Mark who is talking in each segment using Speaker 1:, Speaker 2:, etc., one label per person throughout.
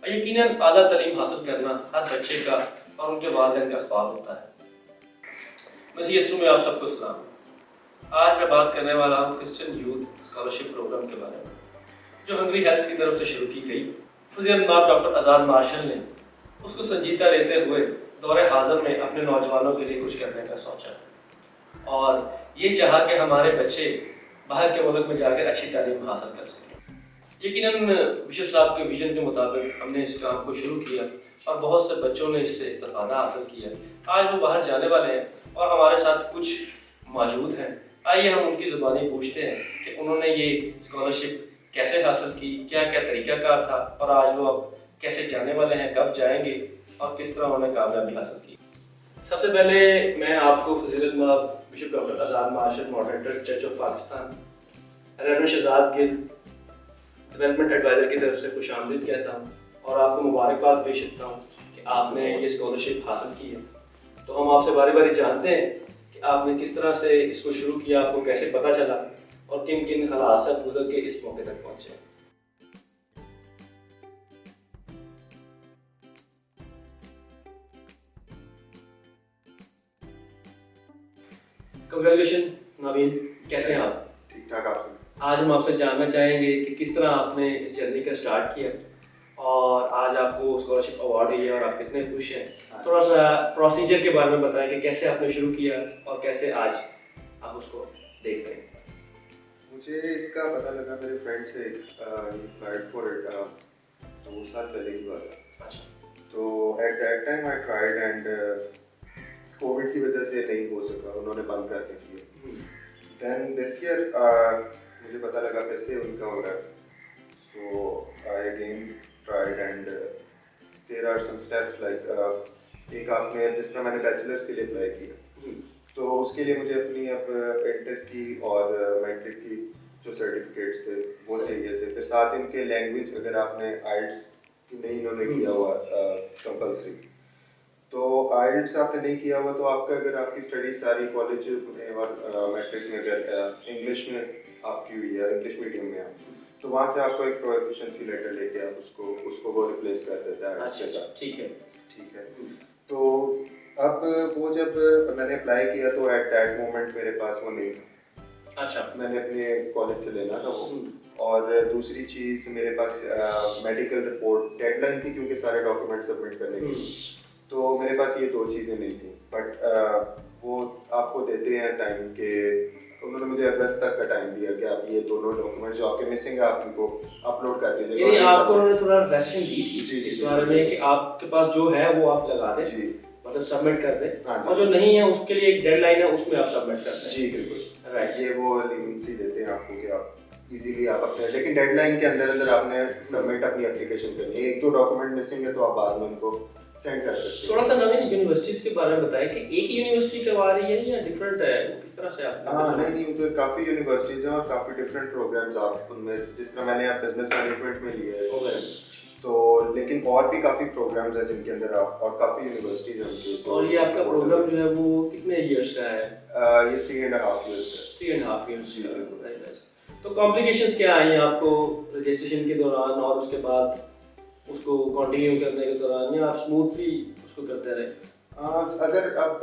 Speaker 1: यकीनन आला तालीम हासिल करना हर बच्चे का और उनके वालिदैन का ख्वाब होता है। मसीह यीशु में आप सबको सलाम। आज मैं बात करने वाला हूँ क्रिश्चियन यूथ स्कॉलरशिप प्रोग्राम के बारे में, जो हंगरी हेल्थ की तरफ से शुरू की गई। फजील नाब डॉक्टर आज़ाद मार्शल ने उसको संजीदा लेते हुए दौरे हाज़िर में अपने नौजवानों के लिए कुछ करने का सोचा और ये चाहा कि हमारे बच्चे बाहर के मुल्क में जाकर अच्छी तालीम हासिल कर सकें। यकीनन बिशप साहब के विजन के मुताबिक हमने इस काम को शुरू किया और बहुत से बच्चों ने इससे इस्तेफादा हासिल किया। आज वो बाहर जाने वाले हैं और हमारे साथ कुछ मौजूद हैं। आइए हम उनकी ज़ुबानी पूछते हैं कि उन्होंने ये स्कॉलरशिप कैसे हासिल की, क्या क्या तरीक़ाकार था और आज वो अब कैसे जाने वाले हैं, कब जाएंगे और किस तरह उन्होंने कामयाबी हासिल की। सबसे पहले मैं आपको फजीलत bishop doctor Azad Marshall moderator church of Pakistan reverend Shahzad Gill development adviser की तरफ से खुशामदीद कहता हूँ और आपको मुबारकबाद पेश करता हूँ कि आपने ये स्कॉलरशिप हासिल की है। तो हम आपसे बारी बारी जानते हैं कि आपने किस तरह से इसको शुरू किया, आपको कैसे पता चला और किन किन हालात से गुजर के इस मौके तक पहुँचे। कंग्रेचुलेशन नवीन, कैसे हैं आप?
Speaker 2: ठीक ठाक। आप
Speaker 1: आज हम आपसे जानना चाहेंगे कि किस तरह आपने इस जर्नी का स्टार्ट किया और आज आपको स्कॉलरशिप अवार्ड हुई है और आप कितने खुश हैं। थोड़ा सा प्रोसीजर के बारे में बताएं कि कैसे आपने शुरू किया और कैसे आज आप उसको देखते हैं।
Speaker 2: मुझे इसका पता लगा मेरे फ्रेंड से, अप्लाइड फॉर इट 2 साल पहले की बात है।
Speaker 1: अच्छा।
Speaker 2: तो at that time I tried and Covid की वजह से नहीं हो सका, उन्होंने बंद कर दिया। देन दिस ईयर मुझे पता लगा कैसे उनका हो रहा है। So I again tried and there are some steps like एक आपने जिस तरह मैंने बैचलर्स के लिए अप्लाई किया, तो उसके लिए मुझे अपनी अब इंटर की और मैट्रिक की जो सर्टिफिकेट्स थे वो चाहिए थे। फिर साथ इनके लैंग्वेज, अगर आपने आइल्स की नहीं इन्होंने किया हुआ कंपलसरी, तो आइल्स आपने नहीं किया हुआ तो आपका अगर आपकी स्टडी सारी कॉलेज में और मैट्रिक में अगर इंग्लिश में आपकी हुई है, इंग्लिश मीडियम में आप, तो वहाँ से आपको एक प्रोफिशिएंसी लेटर लेके आप उसको वो रिप्लेस कर देता है
Speaker 1: अच्छा,
Speaker 2: के साथ।
Speaker 1: ठीक है।
Speaker 2: ठीक है। तो अब वो जब मैंने अप्लाई किया तो एट दैट मोमेंट मेरे पास वो नहीं था।
Speaker 1: अच्छा।
Speaker 2: मैंने अपने कॉलेज से लेना था वो। और दूसरी चीज़ मेरे पास मेडिकल रिपोर्ट डेडलाइन थी क्योंकि सारे डॉक्यूमेंट सबमिट करने की, तो मेरे पास ये 2 चीज़ें नहीं थी। बट वो आपको देते हैं टाइम के, उन्होंने मुझे अगस्त तक का टाइम दिया कि आप ये दोनों डॉक्यूमेंट जो आपके मिसिंग है आप उनको अपलोड कर दीजिए।
Speaker 1: यानी आपको उन्होंने थोड़ा रेस्ट्रिक्शन दी थी
Speaker 2: जी,
Speaker 1: इस बारे में कि आपके पास जो है वो आप लगा दें,
Speaker 2: जी,
Speaker 1: मतलब सबमिट कर दें,
Speaker 2: हाँ
Speaker 1: और जो नहीं है उसके लिए एक डेडलाइन है उसमें आप सबमिट कर दें।
Speaker 2: जी बिल्कुल।
Speaker 1: राइट।
Speaker 2: ये वो लीनियंसी देते हैं आपको कि आप इजीली आप अपने, लेकिन डेडलाइन के अंदर अंदर आपने सबमिट अपनी एप्लीकेशन करनी है। 1-2 डॉक्यूमेंट मिसिंग है तो आप बाद में उनको सेंड कर सकते हो।
Speaker 1: थोड़ा सा नवीन यूनिवर्सिटीज के बारे में बताएं कि एक ही यूनिवर्सिटी करवा रही है या डिफरेंट है, किस तरह से आप?
Speaker 2: हाँ नहीं, तो काफ़ी यूनिवर्सिटीज़ हैं और काफ़ी डिफरेंट प्रोग्राम्स आप उनमें, जिस तरह मैंने आप बिजनेस मैनेजमेंट में लिया है, तो लेकिन और भी काफ़ी प्रोग्राम्स हैं जिनके अंदर आप, और काफ़ी यूनिवर्सिटीज़ हैं उनके।
Speaker 1: और ये आपका प्रोग्राम जो है वो कितने इयर्स का है?
Speaker 2: ये 3.5 इयर्स का।
Speaker 1: 3.5 इयर्स। तो कॉम्प्लिकेशंस क्या आई आपको रजिस्ट्रेशन के दौरान और उसके बाद उसको कंटिन्यू करने के दौरान, या आप स्मूथली उसको करते रहे?
Speaker 2: अगर आप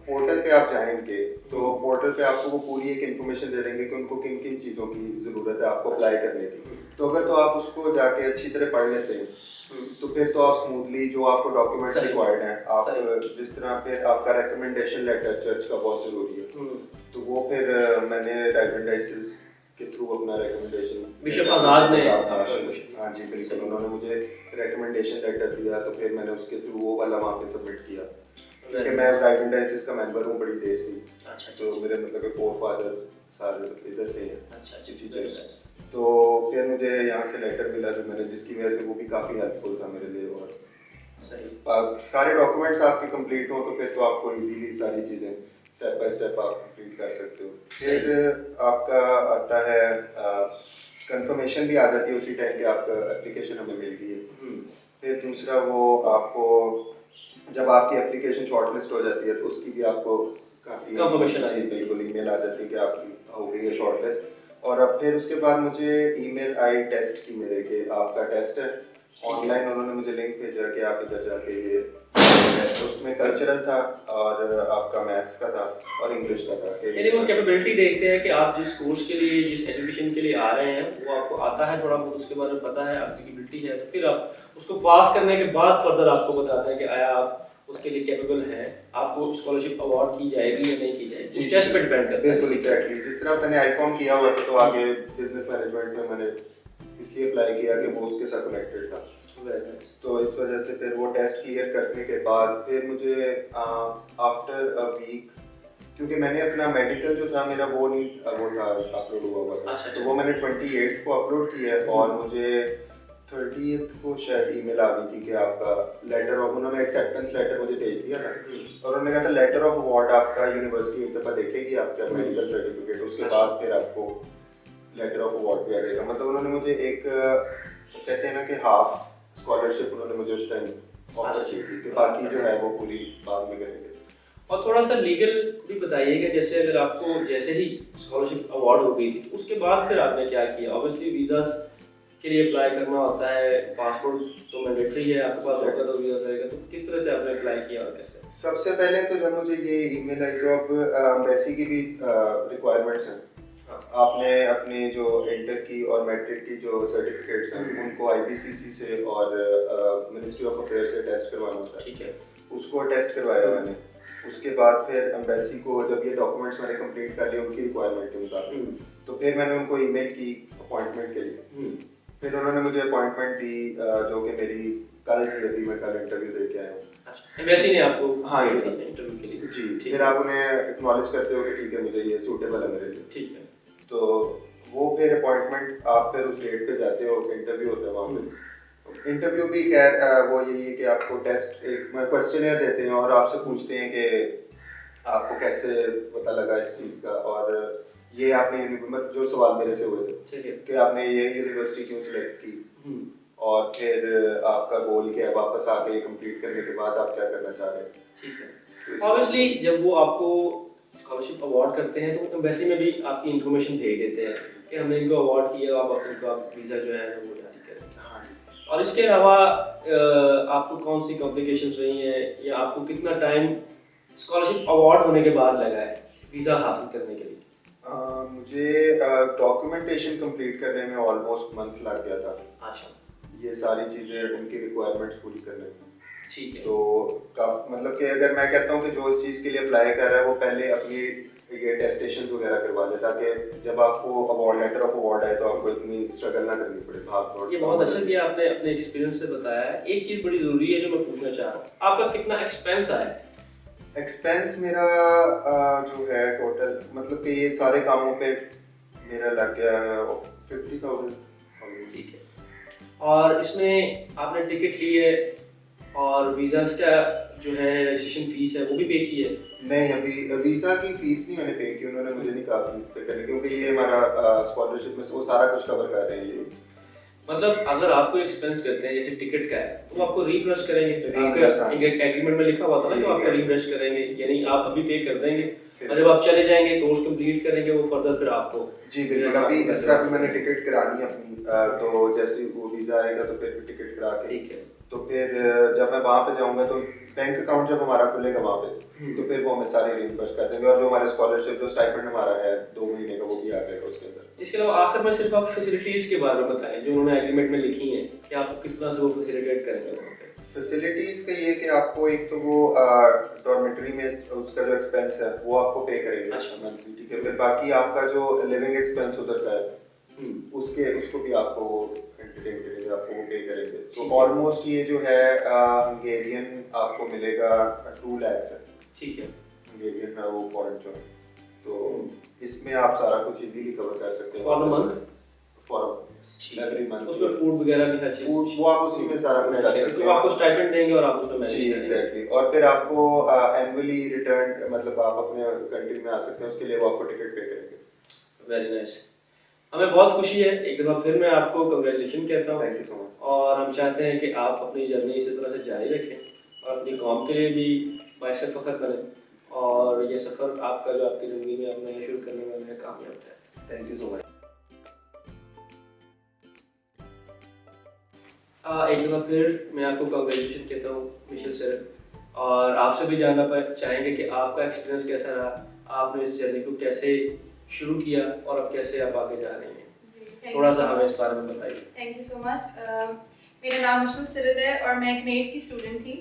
Speaker 2: पोर्टल पे आप जाएंगे तो पोर्टल पे आपको वो पूरी एक इन्फॉर्मेशन दे देंगे कि उनको किन किन चीज़ों की ज़रूरत है आपको अप्लाई करने की। तो अगर तो आप उसको जाके अच्छी तरह पढ़ लेते हैं तो फिर तो आप स्मूथली जो आपको डॉक्यूमेंट्स रिक्वायर्ड हैं, आप जिस तरह फिर आपका रिकमेंडेशन लेटर चर्च का बहुत ज़रूरी है, तो वो फिर मैंने रेवरेंड डाइसिस के थ्रू अपना रिकमेंडेशन,
Speaker 1: बिशप आज़ाद ने,
Speaker 2: हाँ जी बिल्कुल, उन्होंने मुझे रिकमेंडेशन लेटर दिया तो फिर मैंने उसके थ्रू वो वाला वहाँ पे सबमिट किया क्योंकि मैं रेवरेंड डाइसिस का मेंबर हूँ बड़ी देर से।
Speaker 1: अच्छा।
Speaker 2: तो मेरे मतलब फोर फादर सारे इधर से हैं।
Speaker 1: अच्छा,
Speaker 2: इसी चर्च। तो फिर मुझे यहाँ से लेटर मिला जो मैंने, जिसकी वजह से वो भी काफ़ी हेल्पफुल था मेरे लिए। और
Speaker 1: सही,
Speaker 2: सारे डॉक्यूमेंट्स आपके कंप्लीट हो तो फिर तो आपको इजीली सारी चीज़ें स्टेप बाय स्टेप आप कंप्लीट कर सकते हो। फिर आपका आता है कंफर्मेशन भी आ जाती है उसी टाइम कि आपका एप्लीकेशन हमें मिल गई है। फिर दूसरा वो आपको जब आपकी एप्लीकेशन शॉर्टलिस्ट हो जाती है तो उसकी भी आपको काफ़ी
Speaker 1: कंफर्मेशन
Speaker 2: बिल्कुल ईमेल आ जाती है कि आपकी हो गई है शॉर्टलिस्ट। और अब फिर उसके बाद मुझे ईमेल आई टेस्ट की मेरे कि आपका टेस्ट है ऑनलाइन उन्होंने मुझे लिंक भेजा कि आप इधर जाके ये तो उसमें कल्चरल था और आपका मैथ्स का था और इंग्लिश का था
Speaker 1: यानी वो कैपेबिलिटी देखते हैं कि आप जिस कोर्स के लिए, जिस एजुकेशन के लिए आ रहे हैं, वो आपको आता है, थोड़ा बहुत उसके बारे में पता है, आपकी एबिलिटी है, तो फिर आप उसको पास करने के बाद फर्दर आपको बताते हैं कि आया आप उसके लिए कैपेबल हैं, आपको स्कॉलरशिप अवार्ड की जाएगी या नहीं की जाएगी, टेस्ट पे डिपेंड करता है।
Speaker 2: बिल्कुल एग्जैक्टली, जिस तरह मैंने आईकॉम किया हुआ था तो आगे बिजनेस मैनेजमेंट में मैंने इसलिए अप्लाई किया कि वो उसके साथ कनेक्टेड था। तो इस वजह से फिर वो टेस्ट क्लियर करने के बाद फिर मुझे आफ्टर अ वीक, क्योंकि मैंने अपना मेडिकल जो था मेरा वो नहीं वो था अपलोड हुआ था।
Speaker 1: अच्छा,
Speaker 2: तो वो मैंने 28 को अपलोड किया है और मुझे 30th को शायद ईमेल आ गई थी कि आपका लेटर ऑफ, उन्होंने एक्सेप्टेंस लेटर मुझे भेज दिया था और उन्होंने कहा था लेटर ऑफ अवार्ड आपका यूनिवर्सिटी एक दफ़ा देखेगी आपका मेडिकल सर्टिफिकेट, उसके बाद फिर आपको लेटर ऑफ अवार्ड भी आ जाएगा। मतलब उन्होंने मुझे एक कहते हैं ना कि हाफ स्कॉलरशिप उन्होंने मुझे उस टाइम ऑफर की थी कि बाकी जो है वो पूरी बाद में करेंगे।
Speaker 1: और थोड़ा सा लीगल भी बताइएगा, जैसे अगर आपको जैसे ही स्कॉलरशिप अवार्ड हो गई थी उसके बाद फिर आपने क्या किया? ऑब्वियसली वीज़ा के लिए अप्लाई करना होता है, पासपोर्ट तो मैंडेटरी है, आपके पास होगा तो वीज़ा रहेगा, तो किस तरह से आपने अप्लाई किया और कैसे?
Speaker 2: सबसे पहले तो जब मुझे ये ईमेल आई तो अब एम्बेसी की भी रिक्वायरमेंट्स हैं। आपने अपने जो इंटर की और मैट्रिक की जो सर्टिफिकेट्स हैं उनको आईपीसीसी से और मिनिस्ट्री ऑफ अफेयर से टेस्ट करवाना होता है।
Speaker 1: ठीक है,
Speaker 2: उसको टेस्ट करवाया मैंने। उसके बाद फिर एम्बेसी को जब ये डॉक्यूमेंट्स मैंने कंप्लीट कर लिए उनकी रिक्वायरमेंट के मुताबिक, तो फिर मैंने उनको ईमेल की अपॉइंटमेंट के लिए। फिर उन्होंने मुझे अपॉइंटमेंट दी जो कि मेरी कल थी, अभी मैं कल इंटरव्यू दे के आया हूँ।
Speaker 1: अच्छा, एम्बेसी ने आपको
Speaker 2: हाँ ये
Speaker 1: इंटरव्यू के लिए?
Speaker 2: जी, फिर आप उन्हें एक्नॉलेज करते हो कि ठीक है मुझे ये सूटेबल है मेरे लिए।
Speaker 1: ठीक है,
Speaker 2: तो वो फिर अपॉइंटमेंट आप फिर उस डेट पे जाते हो, इंटरव्यू होता है वहाँ पे। इंटरव्यू भी खैर वो यही है कि आपको टेस्ट एक क्वेश्चनर देते हैं और आपसे पूछते हैं कि आपको कैसे पता लगा इस चीज़ का और ये आपने मतलब जो सवाल मेरे से हुए थे कि आपने ये यूनिवर्सिटी क्यों सिलेक्ट की और फिर आपका गोल क्या है, वापस आके कंप्लीट करने के बाद आप क्या करना चाह रहे हैं। ठीक है,
Speaker 1: ऑब्वियसली जब वो आपको स्कॉलरशिप अवार्ड करते हैं तो एम्बेसी में भी आपकी इंफॉर्मेशन भेज देते हैं कि हमने इनको अवार्ड किया, आप इनको वीज़ा जो है वो जारी करें।
Speaker 2: हाँ।
Speaker 1: और इसके अलावा आपको कौन सी कॉम्प्लिकेशंस रही हैं या आपको कितना टाइम स्कॉलरशिप अवार्ड होने के बाद लगा है वीज़ा हासिल करने के लिए?
Speaker 2: मुझे डॉक्यूमेंटेशन कंप्लीट करने में ऑलमोस्ट मंथ लग गया था।
Speaker 1: अच्छा,
Speaker 2: ये सारी चीज़ें उनकी रिक्वायरमेंट्स पूरी करने में।
Speaker 1: ठीक है।
Speaker 2: तो मतलब कि अगर मैं कहता हूँ कि जो इस चीज़ के लिए अप्लाई कर रहा है वो पहले अपनी ये टेस्टेशंस वगैरह करवा ले ताकि जब आपको अवार्ड लेटर ऑफ अवार्ड आए तो आपको इतनी स्ट्रगल ना करनी पड़े, भाग दौड़।
Speaker 1: ये बहुत अच्छा किया आपने अपने एक्सपीरियंस से बताया है। एक चीज़ बड़ी ज़रूरी है जो मैं पूछना चाह रहा हूँ, आपका कितना एक्सपेंस आया?
Speaker 2: एक्सपेंस मेरा जो है टोटल मतलब कि ये सारे कामों पे मेरा लग गया 50,000।
Speaker 1: ठीक है। और इसमें आपने टिकट ली है और वीज़ास का जो है रजिस्ट्रेशन फीस है वो भी पे की है?
Speaker 2: नहीं, अभी वीज़ा की फीस नहीं मैंने पे की, उन्होंने मुझे नहीं कहा फीस पे करने क्योंकि ये हमारा स्कॉलरशिप में वो सारा कुछ कवर कर रहे हैं ये।
Speaker 1: मतलब अगर आपको एक्सपेंस करते हैं जैसे टिकट का है तो वो आपको रीइंबर्स करेंगे?
Speaker 2: रीइंबर्स
Speaker 1: एग्रीमेंट में लिखा हुआ था ना कि आपको रीइंबर्स करेंगे, यानी आप अभी पे कर देंगे और जब आप चले जाएंगे कोर्स कंप्लीट करेंगे वो फर्दर फिर आपको।
Speaker 2: जी बिल्कुल, अभी जिस तरह मैंने टिकट करानी है अपनी तो जैसे वो वीज़ा आएगा तो फिर टिकट करा के
Speaker 1: ठीक है,
Speaker 2: तो फिर जब मैं वहाँ पे जाऊँगा तो बैंक अकाउंट जब हमारा खुलेगा वहाँ पे तो फिर वो हमें सारे रीइंबर्स कर देंगे और जो हमारे स्कॉलरशिप जो स्टाइपेंड हमारा है 2 महीने का वो भी आ जाएगा उसके अंदर।
Speaker 1: इसके अलावा आखिर में सिर्फ आप फैसिलिटीज़ के बारे में बताएं जो उन्होंने एग्रीमेंट में लिखी हैं कि आपको किस तरह से वो फैसिलिटेट करेंगे वहाँ पे।
Speaker 2: फैसिलिटीज़ का ये कि आपको एक तो वो डॉर्मेटरी में उसका जो एक्सपेंस है वो आपको पे करेंगे मंथली, ठीक है। फिर बाकी आपका जो लिविंग एक्सपेंस उधर का है उसको भी आपको एंटरटेन करेंगे, आपको वो पे करेंगे। तो ऑलमोस्ट ये जो है हंगेरियन आपको मिलेगा 2 लाख है।
Speaker 1: ठीक है,
Speaker 2: हंगेरियन है वो फॉरेन जो है तो इसमें आप सारा कुछ इजीली कवर कर सकते हैं
Speaker 1: फॉर मंथ
Speaker 2: एवरी मंथ।
Speaker 1: उसमें फूड वगैरह भी हर चीज़
Speaker 2: वो आप उसी में सारा कुछ कर सकते हैं,
Speaker 1: तो आपको स्टाइपेंड देंगे और आप उसमें मैनेज
Speaker 2: जी एग्जैक्टली। और फिर आपको एनुअली रिटर्न मतलब आप अपने कंट्री में आ सकते हैं उसके लिए वो आपको टिकट पे करेंगे।
Speaker 1: वेरी नाइस, हमें बहुत खुशी है, एक बार फिर मैं आपको कंग्रेचुलेशन कहता हूँ।
Speaker 2: Thank you so much.
Speaker 1: और हम चाहते हैं कि आप अपनी जर्नी इसी तरह से जारी रखें और अपनी कौम के लिए भी बाइस फ़ख्र बनें और ये सफ़र आपका जो आपकी ज़िंदगी में अपने शुरू करने में कामयाब है।
Speaker 2: Thank you so much.
Speaker 1: एक दफ़ा फिर मैं आपको कांग्रेचुलेशन कहता हूँ मिशेल सर, और आपसे भी जानना चाहेंगे कि आपका एक्सपीरियंस कैसा रहा, आपने इस जर्नी को कैसे शुरू किया और अब कैसे आप आगे जा रही हैं, थोड़ा सा हमें इस बारे में बताइए।
Speaker 3: Thank you so much. मेरा नाम मिशेल सिरद है और मैं एक नेट की स्टूडेंट थी।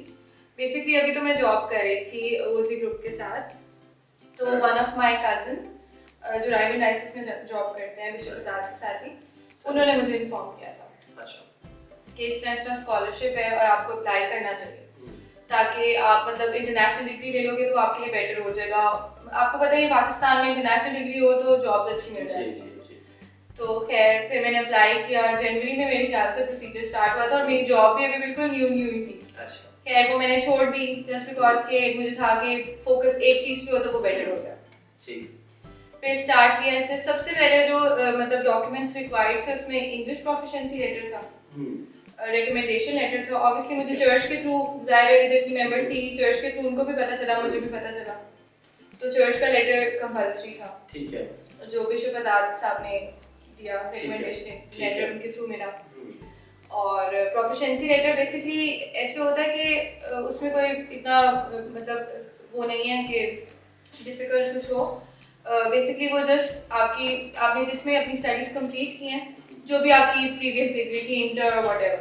Speaker 3: बेसिकली अभी तो मैं जॉब कर रही थी ओजी ग्रुप के साथ। तो वन ऑफ माय कजिन जो राइवन राइसिस में जॉब करते हैं विश्व प्रसाद के साथ ही, उन्होंने मुझे इन्फॉर्म किया था कि इस तरह स्कॉलरशिप है और आपको अप्लाई करना चाहिए, ताकि आप मतलब इंटरनेशनल डिग्री ले लोगे तो आपके लिए बेटर हो जाएगा। आपको पता है पाकिस्तान में इंटरनेशनल डिग्री हो तो जॉब्स अच्छी मिल जाएगी। तो खैर फिर मैंने अप्लाई किया, जनवरी में मेरे ख्याल से प्रोसीजर स्टार्ट हुआ था और मेरी जॉब भी अभी बिल्कुल न्यू ही थी। खैर वो मैंने छोड़ दी जस्ट बिकॉज के मुझे था कि फोकस एक चीज़ पे हो तो वो बेटर हो गया। फिर स्टार्ट किया ऐसे। सबसे पहले जो मतलब डॉक्यूमेंट्स रिक्वायर्ड थे उसमें इंग्लिश प्रोफिशिएंसी लेटर था, रिकमेंडेशन लेटर था। ऑब्वियसली मुझे चर्च के थ्रू, ज़ाहिर इधर की मेंबर थी, चर्च के थ्रू उनको भी पता चला, मुझे भी पता चला, तो चर्च का लेटर कंपल्सरी था। ठीक है, जो बिशप आजाद साहब ने दिया रिकमेंडेशन लेटर उनके थ्रू मिला। और प्रोफिशिएंसी लेटर बेसिकली ऐसे होता है कि उसमें कोई इतना मतलब वो नहीं है कि डिफिकल्ट कुछ हो। बेसिकली वो जस्ट आपने जिसमें अपनी स्टडीज कंप्लीट की हैं, जो भी आपकी प्रीवियस डिग्री थी, इंटर और व्हाटएवर,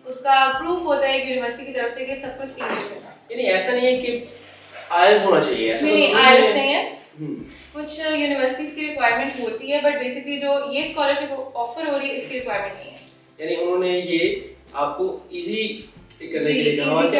Speaker 3: उसका प्रूफ होता है यूनिवर्सिटी की तरफ से कि सब कुछ इंग्लिश में था।
Speaker 1: यानी ऐसा नहीं है कि आईएलटीएस होना चाहिए, ऐसा
Speaker 3: नहीं, आईएलटीएस नहीं है। कुछ यूनिवर्सिटीज की रिक्वायरमेंट होती है, बट बेसिकली जो ये स्कॉलरशिप ऑफर हो रही है इसकी रिक्वायरमेंट नहीं है।
Speaker 1: यानी उन्होंने ये आपको इजी करने के लिए कहा कि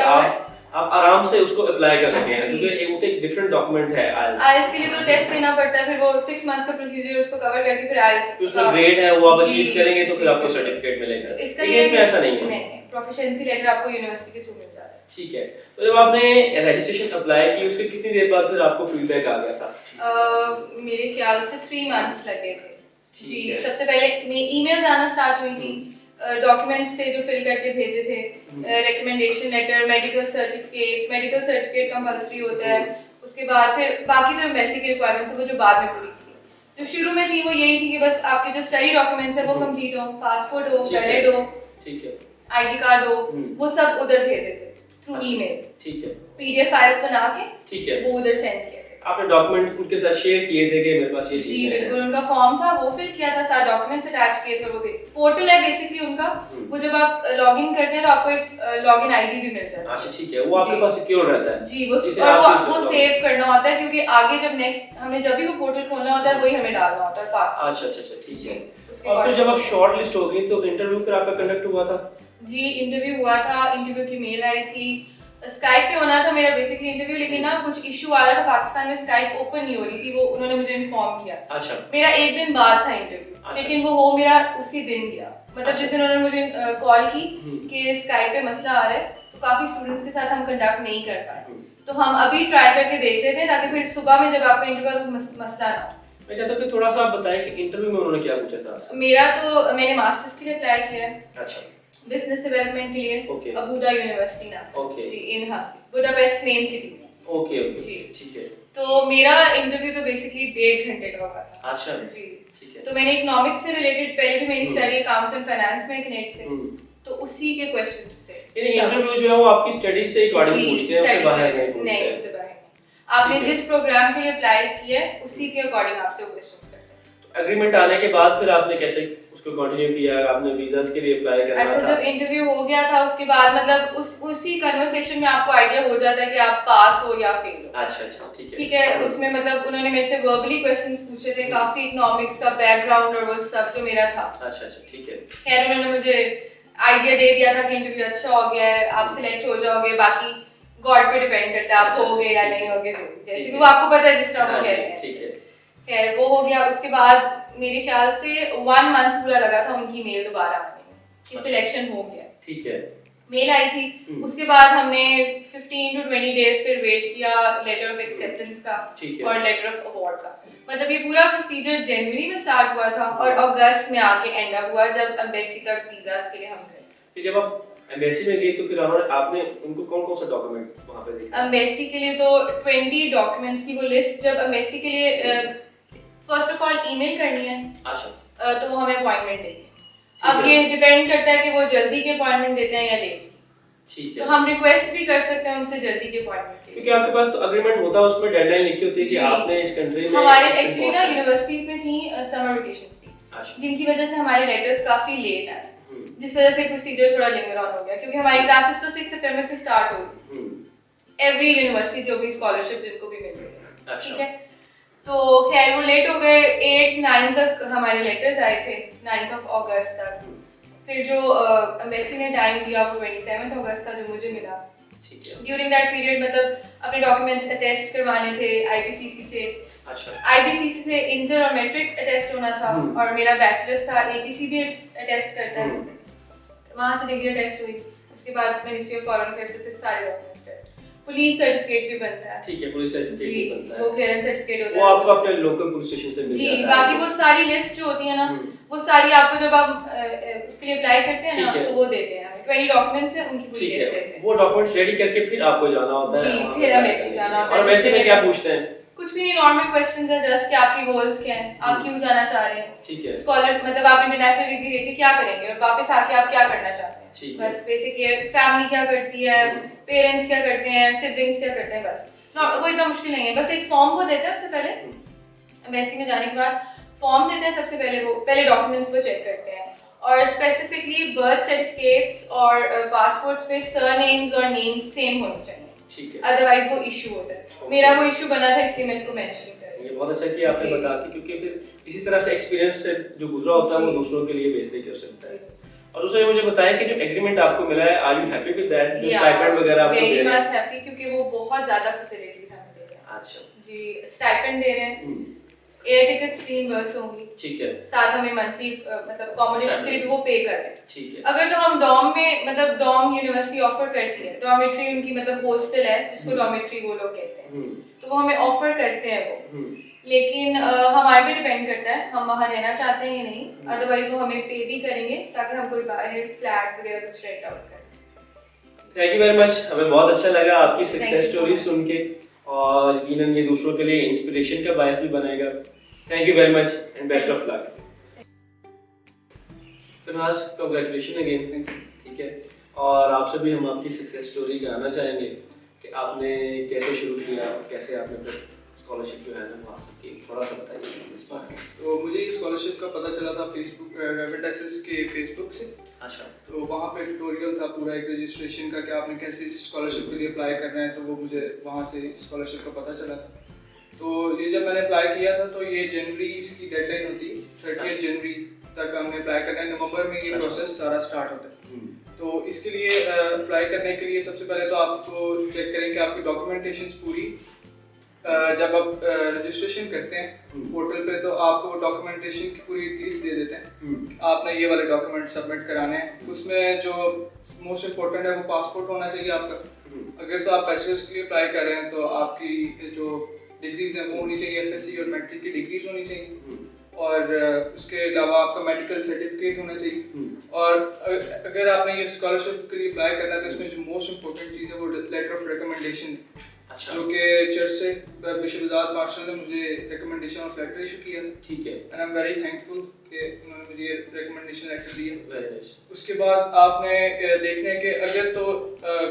Speaker 1: आप आराम से उसको अप्लाई कर सकते हैं, क्योंकि एक होता है डिफरेंट डॉक्यूमेंट है आईएलटीएस।
Speaker 3: आईएलटीएस के लिए तो टेस्ट देना पड़ता है, फिर वो 6 मंथ्स का प्रोसीजर उसको कवर करके फिर आईएलटीएस
Speaker 1: उसमें ग्रेड है वो आप अचीव करेंगे तो फिर आपको सर्टिफिकेट मिलेगा।
Speaker 3: तो इसका
Speaker 1: इसमें ऐसा नहीं है,
Speaker 3: नहीं, प्रोफिशिएंसी लेटर आपको यूनिवर्सिटी के थ्रू मिल जाता है।
Speaker 1: ठीक है। तो जब आपने रजिस्ट्रेशन अप्लाई की उसके कितनी देर बाद फिर आपको फीडबैक आ गया था?
Speaker 3: मेरे ख्याल से 3 मंथ्स लगे थे जी। सबसे पहले ईमेल्स आना स्टार्ट हुई थी, डॉक्यूमेंट्स थे जो फिल करके भेजे थे, recommendation letter, medical certificate compulsory होता है। उसके बाद फिर बाकी तो एम्बेसी की रिक्वायरमेंट्स है वो जो बाद में पूरी की। जो शुरू में थी वो यही थी कि बस आपके जो स्टडी डॉक्यूमेंट्स है वो कंप्लीट हो, पासपोर्ट हो, वैलिड हो,
Speaker 1: ठीक है,
Speaker 3: आईडी कार्ड हो, वो सब उधर भेजे थे थ्रू ईमेल। ठीक है, पीडीएफ फाइल्स बना के, ठीक है, वो उधर सेंड किए थे।
Speaker 1: आपने डॉक्यूमेंट उनके साथ शेयर किए थे कि मेरे पास ये चीज है?
Speaker 3: जी बिल्कुल, उनका फॉर्म था वो फिल किया था, सारे डॉक्यूमेंट्स अटैच किए थे। वो पोर्टल है बेसिकली उनका, वो जब आप लॉगिन करते हैं तो आपको एक लॉगिन आईडी भी मिल जाता है।
Speaker 1: अच्छा ठीक है, वो आपके पास सिक्योर रहता है
Speaker 3: जी। वो सेव करना होता है, क्योंकि आगे जब नेक्स्ट हमें जब भी वो पोर्टल खोलना होता है वही हमें डालना होता है पासवर्ड।
Speaker 1: अच्छा ठीक है। और फिर जब आप शॉर्ट लिस्ट हो गई तो इंटरव्यू फिर आपका कंडक्ट हुआ था?
Speaker 3: जी इंटरव्यू हुआ था, इंटरव्यू की मेल आई थी। स्काइप पे होना था मेरा बेसिकली इंटरव्यू, लेकिन ना कुछ इशू आ रहा था, पाकिस्तान में स्काइप ओपन नहीं हो रही थी, वो उन्होंने मुझे इन्फॉर्म किया। अच्छा। मेरा एक दिन बाद था इंटरव्यू। अच्छा। लेकिन वो हो मेरा उसी दिन गया, मतलब जिस दिन उन्होंने मुझे कॉल की कि स्काइप पे मसला आ रहा है, तो काफी स्टूडेंट्स के साथ हम कंडक्ट नहीं कर पाए, तो हम अभी ट्राई करके देख लेते हैं ताकि फिर सुबह में जब आपका इंटरव्यू तो मसला ना हो।
Speaker 1: मैं चाहता हूं कि थोड़ा सा आप बताएं कि इंटरव्यू में उन्होंने क्या पूछा था?
Speaker 3: मेरा तो मैंने मास्टर्स के लिए अप्लाई किया है। अच्छा। बिजनेस डेवलपमेंट के लिए अबूदा यूनिवर्सिटी ना जी, इन बुडापेस्ट मेन सिटी में। ओके जी ठीक है। तो मेरा इंटरव्यू तो बेसिकली 1.5 घंटे का होगा था। अच्छा जी ठीक है। तो मैंने इकोनॉमिक्स से रिलेटेड, पहले भी मेरी स्टडी अकाउंट्स एंड फाइनेंस में कनेक्ट से, तो उसी के क्वेश्चंस थे।
Speaker 1: यानी इंटरव्यू जो है वो आपकी स्टडी से अकॉर्डिंग पूछते हैं, उससे बाहर
Speaker 3: नहीं, उससे बाहर नहीं। आपने जिस प्रोग्राम के लिए अप्लाई किया है उसी के अकॉर्डिंग आपसे वो क्वेश्चंस करते हैं।
Speaker 1: तो एग्रीमेंट आने के बाद फिर आपने कैसे उसको कंटिन्यू किया? आपने वीजास के लिए अप्लाई करना था?
Speaker 3: अच्छा, जब इंटरव्यू हो गया था उसके बाद मतलब उसी कन्वर्सेशन में आपको आइडिया हो जाता है कि आप पास हो या फेल हो।
Speaker 1: अच्छा ठीक है।
Speaker 3: ठीक है, उसमें मतलब उन्होंने मेरे से वर्बली क्वेश्चंस पूछे थे, काफी इकोनॉमिक्स का बैकग्राउंड और वो सब जो मेरा था। अच्छा ठीक है। खैर उन्होंने मुझे आइडिया दे दिया था कि इंटरव्यू अच्छा हो गया है, आप सिलेक्ट हो जाओगे, बाकी गॉड पे डिपेंड करता है आप होगे या नहीं होगे, तो जैसे कि वो आपको पता है जिस तरह वो कहते हैं। ठीक है। खैर वो हो गया। उसके बाद मेरे ख्याल से 1 मंथ पूरा लगा था उनकी मेल दोबारा आने में कि सिलेक्शन हो गया। ठीक है। मेल आई थी, उसके बाद हमने 15 to 20 डेज फिर वेट किया लेटर ऑफ एक्सेप्टेंस का और लेटर ऑफ अवार्ड का। मतलब ये पूरा प्रोसीजर जनवरी में स्टार्ट हुआ था और अगस्त में आके एंड अप हुआ जब एम्बेसी का वीजास के लिए हम गए।
Speaker 1: फिर जब आप एम्बेसी में गए तो फिर आपने उनको कौन-कौन सा डॉक्यूमेंट वहां पे दिखाया?
Speaker 3: एम्बेसी के लिए तो 20 डॉक्यूमेंट्स की वो लिस्ट, जब एम्बेसी के लिए फर्स्ट ऑफ ऑल ईमेल करनी है। अच्छा। तो वो हमें अपॉइंटमेंट देंगे, अब ये डिपेंड करता है कि वो जल्दी के अपॉइंटमेंट देते हैं या लेट।
Speaker 1: ठीक
Speaker 3: तो
Speaker 1: है,
Speaker 3: हम रिक्वेस्ट भी कर सकते हैं उनसे जल्दी के अपॉइंटमेंट के लिए।
Speaker 1: क्योंकि आपके पास तो अग्रीमेंट होता है, उसमें डेडलाइन लिखी होती है कि
Speaker 3: जी।
Speaker 1: आपने इस कंट्री में
Speaker 3: हमारे
Speaker 1: इस दिन
Speaker 3: एक्चुअली ना
Speaker 1: पहुंचना है।
Speaker 3: यूनिवर्सिटीज में थी समर वेकेशंस थी,
Speaker 1: अच्छा।
Speaker 3: जिनकी वजह से हमारे लेटर्स काफी लेट आए,
Speaker 1: हम्म,
Speaker 3: जिस वजह से प्रोसीजर थोड़ा लिंगर ऑन हो गया, क्योंकि हमारी क्लासेस तो 6 सितंबर से स्टार्ट हो गई,
Speaker 1: हम्म,
Speaker 3: एवरी यूनिवर्सिटी जो भी स्कॉलरशिप जिनको भी मिल रही है,
Speaker 1: अच्छा।
Speaker 3: ठीक है। तो खैर वो लेट हो गए, 8 9 तक हमारे लेटर्स आए थे, 9 ऑफ अगस्त तक। फिर जो एम्बेसी ने टाइम दिया वो 27 अगस्त था जो मुझे मिला।
Speaker 1: ठीक है,
Speaker 3: ड्यूरिंग दैट पीरियड मतलब अपने डॉक्यूमेंट्स अटेस्ट करवाने थे आईपीसीसी से,
Speaker 1: अच्छा।
Speaker 3: आईबीसीसी से इंटर और मैट्रिक अटेस्ट होना था, और मेरा बैचलर्स था, एचईसी भी अटेस्ट करता है, वहाँ से डिग्री अटेस्ट हुई। उसके बाद मिनिस्ट्री ऑफ फॉरेन अफेयर्स से फिर सारे डॉक्यूमेंट्स, पुलिस सर्टिफिकेट भी बनता है,
Speaker 1: ठीक है, पुलिस सर्टिफिकेट भी बनता है,
Speaker 3: वो क्लियरेंस सर्टिफिकेट होता
Speaker 1: वो
Speaker 3: है,
Speaker 1: आपको अपने लोकल पुलिस स्टेशन से मिल
Speaker 3: जी।
Speaker 1: जाता है।
Speaker 3: बाकी वो सारी लिस्ट जो होती है ना, वो सारी आपको जब आप उसके लिए अप्लाई करते हैं ना,
Speaker 1: ठीक है।
Speaker 3: तो वो देते हैं हमें 20 डॉक्यूमेंट्स है, उनकी पूरी
Speaker 1: ठीक
Speaker 3: लिस्ट
Speaker 1: है,
Speaker 3: देते हैं।
Speaker 1: वो डॉक्यूमेंट्स रेडी करके फिर आपको जाना होता है।
Speaker 3: जी,
Speaker 1: वहाँ
Speaker 3: फिर
Speaker 1: पे
Speaker 3: एम्बेसी
Speaker 1: करने
Speaker 3: जाना
Speaker 1: के लिए।
Speaker 3: होता है,
Speaker 1: और एम्बेसी में
Speaker 3: जिससे
Speaker 1: क्या पूछते हैं?
Speaker 3: कुछ भी नहीं, नॉर्मल क्वेश्चंस है जस्ट कि आपकी गोल्स क्या हैं, आप क्यों जाना चाह रहे हैं,
Speaker 1: ठीक है,
Speaker 3: स्कॉलर मतलब आप इंटरनेशनल डिग्री लेके क्या करेंगे और वापस आके आप क्या करना चाहते हैं,
Speaker 1: ठीक है।
Speaker 3: बस बेसिक ये फैमिली क्या करती है, पेरेंट्स क्या करते हैं, सिबलिंग्स क्या करते हैं, बस वो इतना मुश्किल नहीं है। बस एक फॉर्म वो देते हैं उससे पहले, एम्बेसी में जाने के बाद फॉर्म देते हैं, सबसे पहले वो पहले डॉक्यूमेंट्स को चेक करते हैं, और स्पेसिफिकली बर्थ सर्टिफिकेट्स और पासपोर्ट्स पे सरनेम्स और नेम्स सेम होने चाहिए,
Speaker 1: ठीक है।
Speaker 3: अदरवाइज वो इशू होता है। मेरा वो इशू बना था, इसलिए मैं इसको मेंशन कर रही
Speaker 1: ये बहुत अच्छा कि आपने
Speaker 3: जी।
Speaker 1: बता दी, क्योंकि फिर इसी तरह से एक्सपीरियंस से जो गुजरा होता है वो
Speaker 3: जी।
Speaker 1: दूसरों के लिए बेहतरी कर सकता है।
Speaker 3: हूँ।
Speaker 1: और दूसरा ये मुझे बताएं कि जो एग्रीमेंट आपको मिला है, are you happy with that? जो स्टाइपेंड वगैरह आपको दे
Speaker 3: वेरी
Speaker 1: रहे
Speaker 3: मच
Speaker 1: हैं?
Speaker 3: हैप्पी, क्योंकि वो बहुत ज्यादा फैसिलिटीज हमें दे रहे हैं।
Speaker 1: अच्छा,
Speaker 3: जी, स्टाइपेंड दे रहे हैं, एयर टिकट्स रिइंबर्स होंगी,
Speaker 1: ठीक है,
Speaker 3: साथ हमें मंथली मतलब अकोमोडेशन के लिए भी वो पे कर रहे हैं।
Speaker 1: ठीक है,
Speaker 3: अगर तो हम डॉम में मतलब डॉम यूनिवर्सिटी ऑफर करती है, डॉर्मेट्री उनकी मतलब हॉस्टल है जिसको डॉर्मेट्री वो लोग कहते हैं, तो वो हमें ऑफर करते हैं वो, लेकिन हमारे पे डिपेंड करता है हम वहाँ रहना चाहते हैं या नहीं, अदरवाइज वो हमें पे भी करेंगे ताकि हम कोई बाहर फ्लैट वगैरह कुछ रेंट आउट करें।
Speaker 1: Thank you very much. हमें बहुत अच्छा लगा आपकी
Speaker 3: Thank
Speaker 1: success
Speaker 3: you so
Speaker 1: story
Speaker 3: much.
Speaker 1: सुन के, और यकीनन ये दूसरों के लिए इंस्पिरेशन का बायस भी बनेगा। Thank you very much and best of luck. फिनाज, कांग्रेचुलेशन अगेन। ठीक है, और आपसे भी हम आपकी सक्सेस स्टोरी जानना चाहेंगे कि आपने कैसे शुरू किया और कैसे आपने स्कॉलरशिप जो है ना वो हासिल की, थोड़ा सा बताइए इस बारे में।
Speaker 4: तो मुझे ये स्कॉलरशिप का पता चला था फेसबुक रैपिड एक्सेस के फेसबुक से।
Speaker 1: अच्छा,
Speaker 4: तो वहाँ पे ट्यूटोरियल था पूरा एक रजिस्ट्रेशन का कि आपने कैसे इस स्कॉलरशिप के लिए अप्लाई करना है, तो वो मुझे वहाँ से स्कॉलरशिप का पता चला था। तो ये जब मैंने अप्लाई किया था तो ये जनवरी इसकी डेडलाइन होती, 30 जनवरी तक हमने अप्लाई करना है, नवंबर में ये प्रोसेस सारा स्टार्ट होता है। तो इसके लिए अप्लाई करने के लिए सबसे पहले तो आपको चेक करें कि आपकी डॉक्यूमेंटेशन पूरी, जब आप रजिस्ट्रेशन करते हैं पोर्टल पे तो आपको डॉक्यूमेंटेशन की पूरी लिस्ट दे देते हैं, आपने ये वाले डॉक्यूमेंट सबमिट कराने हैं। उसमें जो मोस्ट इम्पोर्टेंट है वो पासपोर्ट होना चाहिए आपका। अगर तो आप बैचलर्स के लिए अप्लाई कर रहे हैं तो आपकी जो डिग्रीज हैं वो होनी चाहिए, एफएससी और मैट्रिक की डिग्रीज होनी चाहिए, और उसके अलावा आपका मेडिकल सर्टिफिकेट होना चाहिए। और अगर आपने ये स्कॉलरशिप के लिए अप्लाई करना है तो इसमें जो मोस्ट इम्पोर्टेंट चीज़ है वो लेटर ऑफ रिकमेंडेशन, जो कि चर्च से बिशप आजाद मार्शल ने मुझे रिकमेंडेशन ऑफ लेटर इशू किया था।
Speaker 1: ठीक है,
Speaker 4: and I am very thankful कि उन्होंने मुझे ये रिकमेंडेशन लेटर दिया।
Speaker 1: Very nice.
Speaker 4: उसके बाद आपने देखना है कि अगर तो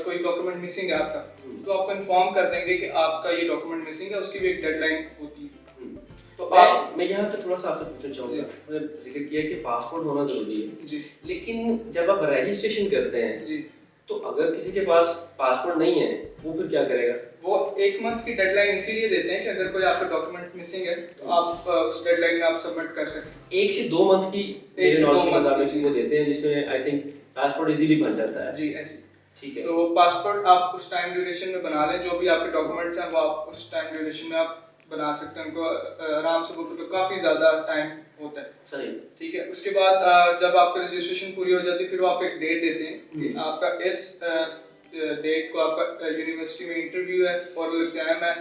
Speaker 4: कोई डॉक्यूमेंट मिसिंग है आपका, तो आपको इन्फॉर्म कर देंगे कि आपका ये डॉक्यूमेंट मिसिंग है, उसकी भी एक डेडलाइन होती है।
Speaker 1: तो मैं यहाँ पे थोड़ा सा आपसे पूछना चाहूँगा, मैंने जिक्र किया कि पासपोर्ट होना जरूरी है
Speaker 4: जी,
Speaker 1: लेकिन जब आप रजिस्ट्रेशन करते हैं
Speaker 4: जी,
Speaker 1: तो अगर किसी के पास पासपोर्ट नहीं है वो फिर क्या करेगा?
Speaker 4: वो 1 मंथ की डेडलाइन इसीलिए देते हैं कि अगर कोई आपका डॉक्यूमेंट मिसिंग है तो आप उस डेडलाइन में आप सबमिट कर सकते हैं।
Speaker 1: 1 से 2 मंथ की मेरे
Speaker 4: से 2
Speaker 1: नॉलेज के
Speaker 4: मंथ
Speaker 1: मुताबिक
Speaker 4: की,
Speaker 1: वो देते हैं, जिसमें आई थिंक पासपोर्ट इजीली बन जाता है।
Speaker 4: जी ऐसी।
Speaker 1: ठीक है,
Speaker 4: तो पासपोर्ट आप उस टाइम ड्यूरेशन में बना लें, जो भी आपके डॉक्यूमेंट्स हैं वो आप उस टाइम ड्यूरेशन में आप बना सकते हैं, उनको आराम से, वो काफ़ी ज़्यादा टाइम होता है।
Speaker 1: सही।
Speaker 4: ठीक है, उसके बाद जब आपकी रजिस्ट्रेशन पूरी हो जाती है फिर वो आपको एक डेट देते हैं कि आपका इस डेट को आपका यूनिवर्सिटी में इंटरव्यू है, ओरल एग्जाम है,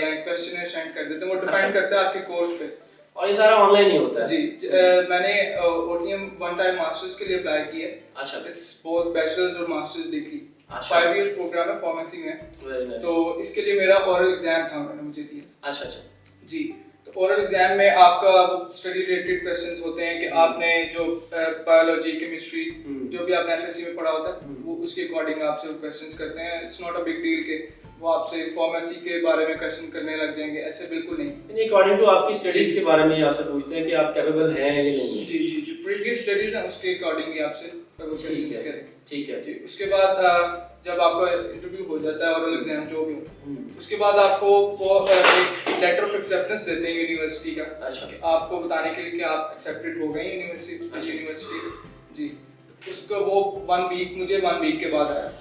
Speaker 4: या क्वेश्चन सेंड कर देते हैं, वो डिपेंड करता है आपके कोर्स पे।
Speaker 1: और ये सारा ऑनलाइन ही होता है?
Speaker 4: जी, मैंने ओटीएम वन टाइम मास्टर्स के लिए अप्लाई किया है।
Speaker 1: अच्छा,
Speaker 4: इट्स बोथ बैचलर्स और मास्टर्स डिग्री,
Speaker 1: अच्छा,
Speaker 4: 5 इयर्स प्रोग्राम है फार्मेसी में।
Speaker 1: Very nice.
Speaker 4: तो इसके लिए मेरा ओरल एग्जाम था, मैंने मुझे दिया।
Speaker 1: अच्छा अच्छा,
Speaker 4: जी, तो ओरल एग्जाम में आपका स्टडी रिलेटेड क्वेश्चंस होते हैं कि आपने जो बायोलॉजी केमिस्ट्री जो भी आपने एफएससी में पढ़ा होता है वो उसके अकॉर्डिंग आपसे क्वेश्चंस करते हैं। It's not a big deal के वो आपसे फार्मेसी के बारे में क्वेश्चन करने लग जाएंगे, ऐसे बिल्कुल नहीं।
Speaker 1: अकॉर्डिंग टू आपकी स्टडीज के बारे में ही आपसे पूछते हैं कि आप कैपेबल हैं या नहीं है।
Speaker 4: जी जी जो प्रीवियस स्टडीज हैं उसके अकॉर्डिंग ही आपसे क्वेश्चंस करेंगे।
Speaker 1: ठीक है
Speaker 4: जी उसके बाद जब आपका इंटरव्यू हो जाता है और एग्जाम जो भी हो उसके बाद आपको वो एक लेटर ऑफ एक्सेप्टेंस देते हैं यूनिवर्सिटी का।
Speaker 1: अच्छा।
Speaker 4: कि आपको बताने के लिए कि आप एक्सेप्टेड हो गए यूनिवर्सिटी। जी उसका वो 1 वीक मुझे 1 वीक के बाद आया।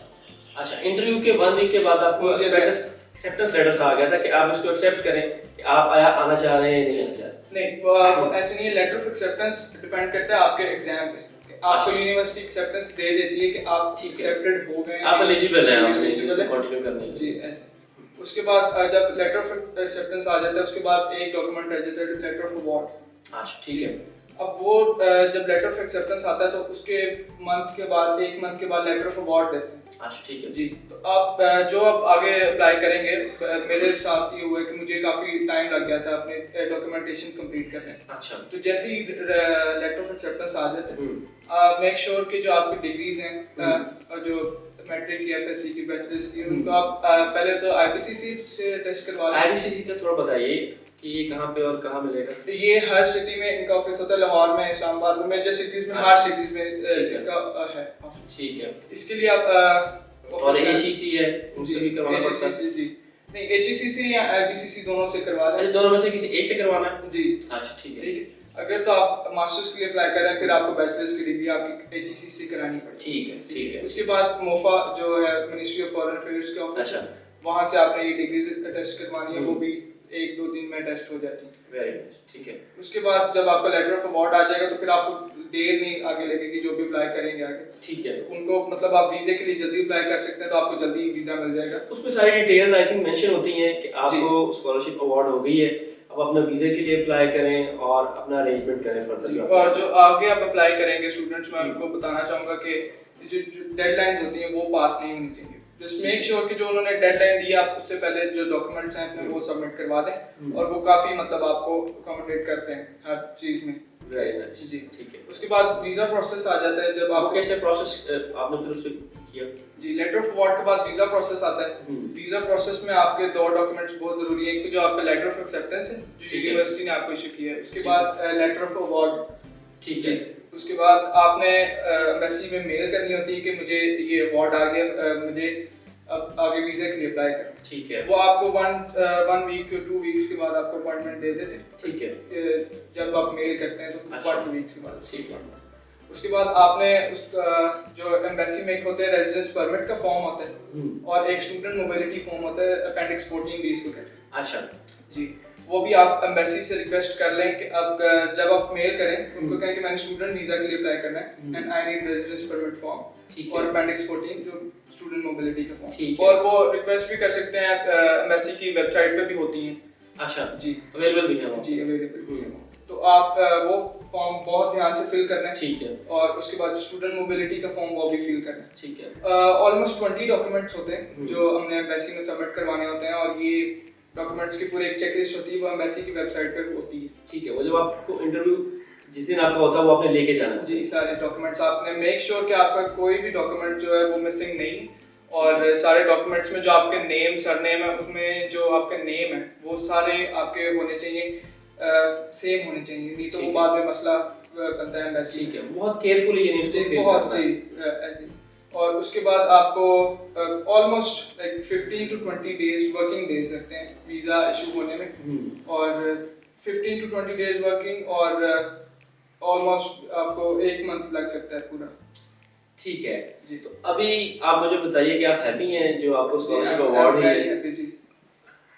Speaker 1: अच्छा, इंटरव्यू के 1 वीक के बाद आपको एक्सेप्टेंस लेटर आ गया था कि आप इसको एक्सेप्ट करें कि आप आना चाह रहे हैं या नहीं आना चाह रहे?
Speaker 4: नहीं वो ऐसे नहीं है। लेटर ऑफ एक्सेप्टेंस डिपेंड करता है आपके एग्जाम पे। आपको यूनिवर्सिटी एक्सेप्टेंस दे देती है कि आप एक्सेप्टेड हो गए,
Speaker 1: आप एलिजिबल हैं, आप
Speaker 4: एलिजिबल हैं
Speaker 1: कंटिन्यू करने के।
Speaker 4: जी ऐसे। उसके बाद जब लेटर ऑफ एक्सेप्टेंस आ जाता है उसके बाद एक डॉक्यूमेंट रह जाता है लेटर ऑफ अवार्ड।
Speaker 1: अच्छा ठीक है।
Speaker 4: अब वो जब लेटर ऑफ एक्सेप्टेंस आता है तो उसके मंथ के बाद 1 मंथ के बाद लेटर ऑफ अवार्ड देते हैं।
Speaker 1: अच्छा ठीक है
Speaker 4: जी। तो आप जो आप आगे अप्लाई करेंगे, मेरे साथ ये हुआ है कि मुझे काफ़ी टाइम लग गया था अपने डॉक्यूमेंटेशन कंप्लीट करने।
Speaker 1: अच्छा।
Speaker 4: तो जैसे ही लेटर ऑफ एक्सेप्टेंस आ जाते हैं मेक श्योर कि जो आपकी डिग्रीज हैं और जो मैट्रिक की एफएससी की बैचलर्स की उनको आप पहले तो आईपीसीसी से टेस्ट करवा लें।
Speaker 1: आईपीसीसी का थोड़ा बताइए कि ये कहाँ पे और कहाँ मिलेगा?
Speaker 4: ये हर सिटी में इनका ऑफिस होता है, लाहौर में, इस्लामाबाद में, मेजर सिटीज में, हर सिटीज में इनका है ऑफिस।
Speaker 1: ठीक है।
Speaker 4: इसके लिए आप
Speaker 1: और एचईसी है उनसे भी करवाना पड़ता है?
Speaker 4: जी नहीं, एचईसी या आईपीसीसी दोनों से करवा लें।
Speaker 1: अच्छा, दोनों में से किसी एक से करवाना है?
Speaker 4: जी।
Speaker 1: अच्छा ठीक है।
Speaker 4: ठीक है। अगर तो आप मास्टर्स के लिए अप्लाई कर रहे हैं फिर आपको बैचलर्स की डिग्री आपकी एचईसी से करानी पड़ेगी।
Speaker 1: ठीक है ठीक है।
Speaker 4: उसके बाद मोफा जो है मिनिस्ट्री ऑफ फॉरेन अफेयर्स के ऑफिस,
Speaker 1: अच्छा,
Speaker 4: वहां से आपने ये डिग्री टेस्ट करवानी है, वो भी 1-2 दिन में टेस्ट हो जाती है।
Speaker 1: Very nice. ठीक है।
Speaker 4: उसके बाद जब आपका लेटर ऑफ अवार्ड आ जाएगा तो फिर आपको देर नहीं आगे लगेगी जो भी अप्लाई करेंगे आगे।
Speaker 1: ठीक है।
Speaker 4: तो उनको मतलब आप वीजे के लिए जल्दी अप्लाई कर सकते हैं तो आपको जल्दी वीजा मिल जाएगा।
Speaker 1: उसमें सारी डिटेल्स आई थिंक मेंशन होती हैं कि आपको स्कॉलरशिप अवार्ड हो गई है, अब अपने वीजे के लिए अप्लाई करें और अपना अरेंजमेंट करें फर्दर।
Speaker 4: और जो आगे आप अप्लाई करेंगे स्टूडेंट्स, मैं उनको बताना चाहूँगा कि जो डेडलाइंस होती हैं वो पास नहीं होनी चाहिए। जस्ट मेक श्योर कि जो उन्होंने डेडलाइन दी है आप उससे पहले जो डॉक्यूमेंट्स हैं अपने वो सबमिट करवा दें और वो काफ़ी मतलब आपको अकोमोडेट करते हैं हर चीज़ में।
Speaker 1: Very nice.
Speaker 4: जी
Speaker 1: ठीक है।
Speaker 4: उसके बाद वीज़ा प्रोसेस आ जाता है। जब
Speaker 1: आपको
Speaker 4: आप
Speaker 1: कैसे प्रोसेस आपने फिर उससे किया?
Speaker 4: जी लेटर ऑफ अवार्ड के बाद वीज़ा प्रोसेस आता है। वीज़ा प्रोसेस में आपके 2 डॉक्यूमेंट्स बहुत ज़रूरी है। एक तो जो आपका लेटर ऑफ एक्सेप्टेंस है जो यूनिवर्सिटी ने आपको इशू किया है, उसके बाद लेटर ऑफ अवार्ड।
Speaker 1: ठीक है।
Speaker 4: उसके बाद आपने एम्बेसी में मेल करनी होती है कि मुझे ये अवार्ड आ गया, मुझे अब आगे वीज़ा के लिए अप्लाई करना।
Speaker 1: ठीक है।
Speaker 4: वो आपको 1 वीक 2 वीक्स के बाद आपको अपॉइंटमेंट दे देते हैं।
Speaker 1: ठीक है।
Speaker 4: जब आप मेल करते हैं तो 1 वीक्स के बाद।
Speaker 1: ठीक है।
Speaker 4: उसके बाद आपने उस जो एम्बेसी में एक होते हैं रेजिडेंस परमिट का फॉर्म होता है और एक स्टूडेंट मोबिलिटी फॉर्म होता है, अपेंडिक्स 14 भी इसको कहते हैं।
Speaker 1: अच्छा
Speaker 4: जी। वो भी आप एम्बेसी से रिक्वेस्ट कर लें कि अब जब आप मेल करें उनको कहें कि मैंने स्टूडेंट वीज़ा के लिए अप्लाई करना है and I need residence permit form और अपेंडिक्स 14 जो स्टूडेंट मोबिलिटी का फॉर्म। और वो रिक्वेस्ट भी कर सकते हैं, एम्बेसी की वेबसाइट पे भी होती हैं।
Speaker 1: अच्छा
Speaker 4: जी
Speaker 1: अवेलेबल भी है वो?
Speaker 4: जी अवेलेबल भी है। तो आप वो फॉर्म बहुत ध्यान से फिल करना है।
Speaker 1: ठीक है।
Speaker 4: और उसके बाद स्टूडेंट मोबिलिटी का फॉर्म वो भी फिल करना है।
Speaker 1: ठीक है।
Speaker 4: ऑलमोस्ट 20 डॉक्यूमेंट्स होते हैं जो हमने एम्बेसी में सबमिट करवाने होते हैं और ये डॉक्यूमेंट्स की पूरी एक चेकलिस्ट होती है, वो एम्बेसी की वेबसाइट पे होती है।
Speaker 1: ठीक है। वो जब आपको इंटरव्यू जिस दिन आपका होता है वो आपने लेके जाना है?
Speaker 4: जी सारे डॉक्यूमेंट्स आपने मेक श्योर कि आपका कोई भी डॉक्यूमेंट जो है वो मिसिंग नहीं, और सारे डॉक्यूमेंट्स में जो आपके नेम सरनेम है उसमें जो आपके नेम है वो सारे आपके होने चाहिए, सेम होने चाहिए, नहीं तो वो बाद में मसला बनता है एम्बेसी।
Speaker 1: ठीक है। बहुत केयरफुली ये न्यूज़ को
Speaker 4: बहुत जी ऐसे। और उसके बाद आपको almost like 15 to 20 days working days लगते हैं वीज़ा इशू होने में, और 15 to 20 डेज वर्किंग और ऑलमोस्ट आपको 1 मंथ लग सकता है पूरा।
Speaker 1: ठीक है
Speaker 4: जी।
Speaker 1: तो अभी आप मुझे बताइए कि आप हैप्पी हैं जो आपको स्कॉलरशिप अवार्ड है?
Speaker 4: जी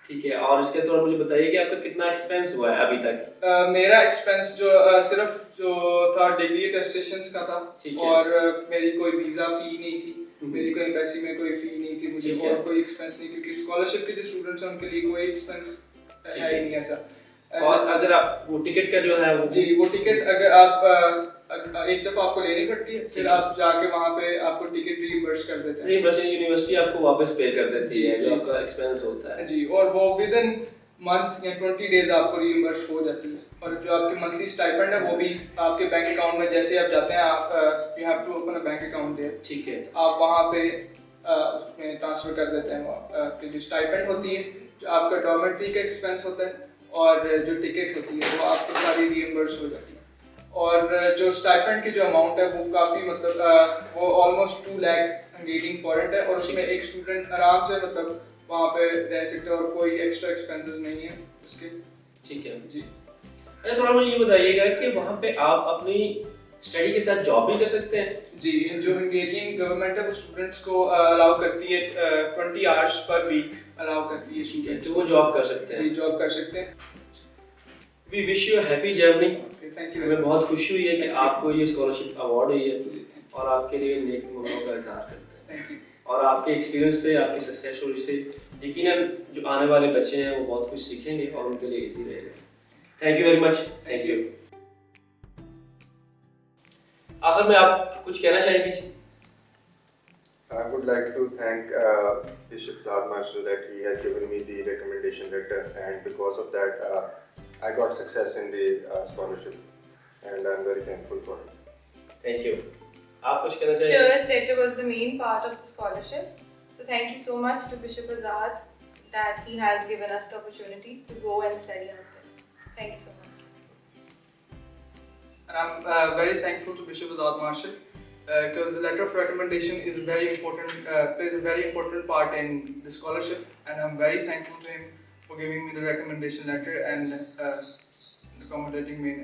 Speaker 1: ठीक है। और इसके तौर मुझे बताइए कि आपका कितना एक्सपेंस हुआ है अभी तक?
Speaker 4: मेरा एक्सपेंस जो सिर्फ जो था डिग्री अटेस्टेशंस का था और मेरी कोई वीज़ा फी नहीं थी, मेरी कोई एम्बेसी में कोई फी नहीं थी मुझे, और कोई एक्सपेंस नहीं, क्योंकि स्कॉलरशिप के जो स्टूडेंट्स हैं उनके लिए कोई एक्सपेंस है ही नहीं ऐसा।
Speaker 1: और अगर आप वो टिकट का जो है वो
Speaker 4: जी वो टिकट अगर आप एक दफ़ा आपको लेनी पड़ती है, फिर आप जाके वहाँ पे आपको टिकट रीइंबर्स कर देते हैं।
Speaker 1: यूनिवर्सिटी आपको वापस पे कर देती है जो आपका एक्सपेंस होता है।
Speaker 4: जी। और वो विदिन मंथ या 20 डेज आपको रीइंबर्स हो जाती है। और जो आपकी मंथली स्टाइपेंड है वो भी आपके बैंक अकाउंट में, जैसे आप जाते हैं आप you have to open a bank account there,
Speaker 1: ठीक है।
Speaker 4: आप वहाँ पे उसमें ट्रांसफ़र कर देते हैं आपकी जो स्टाइपेंड होती है, जो आपका डॉर्मेट्री का एक्सपेंस होता है और जो टिकट होती है वो आपको सारी रीइंबर्स हो जाती है। और जो स्टाइपेंड की जो अमाउंट है वो काफ़ी मतलब वो ऑलमोस्ट 2 लाख हंगेरियन फॉरेन है, और उसमें एक स्टूडेंट आराम से मतलब वहाँ पे रह सकते हैं और कोई एक्स्ट्रा एक्सपेंसेस नहीं है उसके।
Speaker 1: ठीक है
Speaker 4: जी
Speaker 1: अच्छा, थोड़ा मुझे ये बताइएगा कि वहाँ पे आप अपनी स्टडी के साथ जॉब भी कर सकते हैं?
Speaker 4: जी, जो हंगेरियन गवर्नमेंट है वो स्टूडेंट्स को अलाउ करती है 20 आवर्स पर वीक अलाउ करती है स्टूडेंट्स
Speaker 1: तो वो जॉब कर सकते हैं?
Speaker 4: जी जॉब कर सकते हैं।
Speaker 1: We wish you happy journey.
Speaker 4: Thank you.
Speaker 1: हमें बहुत खुशी हुई है कि आपको ये स्कॉलरशिप अवार्ड हुई है और आपके लिए नेक मुमन्नों का इजहार करते हैं।
Speaker 4: Thank you.
Speaker 1: और आपके एक्सपीरियंस से, आपकी सक्सेस स्टोरी से यकीनन जो आने वाले बच्चे हैं वो बहुत कुछ सीखेंगे और उनके लिए इजी रहेगा। Thank you very much. Thank you. आखिर में आप कुछ कहना चाहेंगे?
Speaker 2: I would like to thank Bishop Saad Marshall that he has given me the recommendation letter, and because of that I got success in the scholarship, and I'm very thankful for it.
Speaker 1: Thank you. आप कुछ कहना चाहेंगे?
Speaker 3: Church letter was the main part of the scholarship. So thank you so much to Bishop Azad that he has given us the opportunity to go and study out there. Thank you so much.
Speaker 4: And I'm very thankful to Bishop Azad Marshall because the letter of recommendation is very important, plays a very important part in the scholarship, and I'm very thankful to him for giving me the recommendation letter and accommodating me.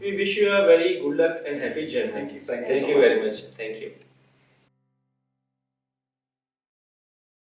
Speaker 1: We wish you a very good luck and happy journey.
Speaker 2: Thank you.
Speaker 1: Thank you very much. Thank you.